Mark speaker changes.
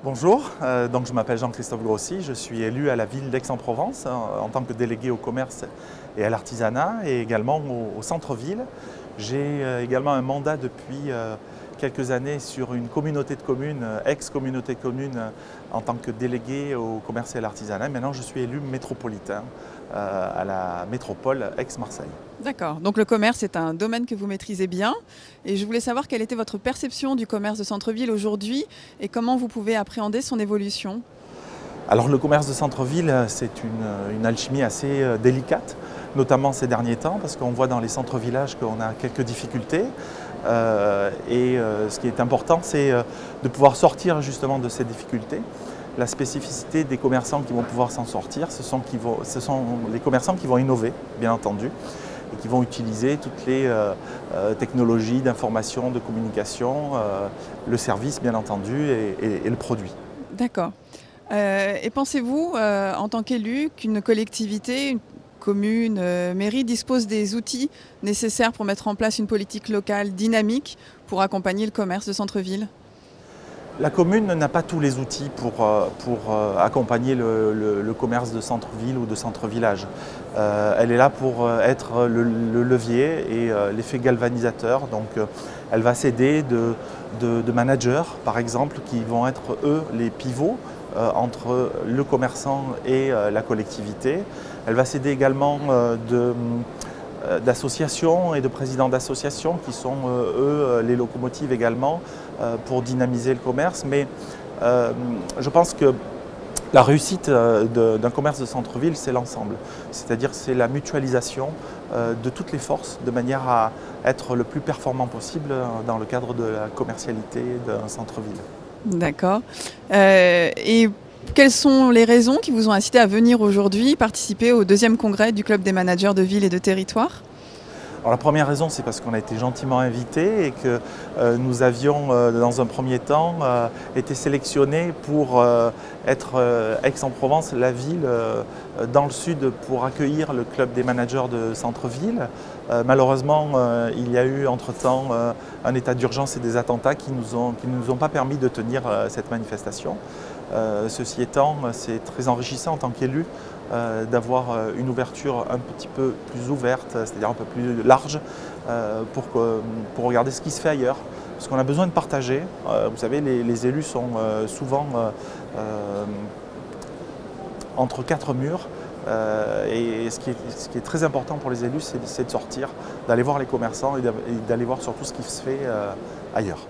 Speaker 1: Bonjour, donc je m'appelle Jean-Christophe Grossi, je suis élu à la ville d'Aix-en-Provence en tant que délégué au commerce et à l'artisanat et également au centre-ville. J'ai également un mandat depuis quelques années sur une communauté de communes, ex-communauté de communes, en tant que délégué au commerce et à l'artisanat. Maintenant je suis élu métropolitain à la métropole Aix-Marseille.
Speaker 2: D'accord, donc le commerce est un domaine que vous maîtrisez bien et je voulais savoir quelle était votre perception du commerce de centre-ville aujourd'hui et comment vous pouvez appréhender son évolution.
Speaker 1: Alors le commerce de centre-ville, c'est une alchimie assez délicate, notamment ces derniers temps, parce qu'on voit dans les centres-villages qu'on a quelques difficultés. Ce qui est important, c'est de pouvoir sortir justement de ces difficultés. La spécificité des commerçants qui vont pouvoir s'en sortir, ce sont les commerçants qui vont innover, bien entendu, et qui vont utiliser toutes les technologies d'information, de communication, le service, bien entendu, et le produit.
Speaker 2: D'accord. Et pensez-vous, en tant qu'élu, qu'une collectivité, une commune, mairie dispose des outils nécessaires pour mettre en place une politique locale dynamique pour accompagner le commerce de centre-ville ?
Speaker 1: La commune n'a pas tous les outils pour accompagner le commerce de centre-ville ou de centre-village. Elle est là pour être le levier et l'effet galvanisateur. Donc elle va s'aider de managers, par exemple, qui vont être eux les pivots entre le commerçant et la collectivité. Elle va s'aider également d'associations et de présidents d'associations qui sont eux les locomotives également pour dynamiser le commerce. Mais je pense que la réussite d'un commerce de centre-ville, c'est l'ensemble. C'est-à-dire c'est la mutualisation de toutes les forces de manière à être le plus performant possible dans le cadre de la commercialité d'un centre-ville.
Speaker 2: D'accord. Et quelles sont les raisons qui vous ont incité à venir aujourd'hui participer au 2e congrès du Club des managers de ville et de territoire ?
Speaker 1: Alors la première raison, c'est parce qu'on a été gentiment invités et que nous avions, dans un premier temps, été sélectionnés pour être Aix-en-Provence, la ville dans le sud pour accueillir le club des managers de centre-ville. Malheureusement, il y a eu entre-temps un état d'urgence et des attentats qui ne nous ont pas permis de tenir cette manifestation. Ceci étant, c'est très enrichissant en tant qu'élu d'avoir une ouverture un petit peu plus ouverte, c'est-à-dire un peu plus large, pour regarder ce qui se fait ailleurs. Parce qu'on a besoin de partager. Vous savez, les élus sont souvent entre quatre murs. Et ce qui est très important pour les élus, c'est de sortir, d'aller voir les commerçants et d'aller voir surtout ce qui se fait ailleurs.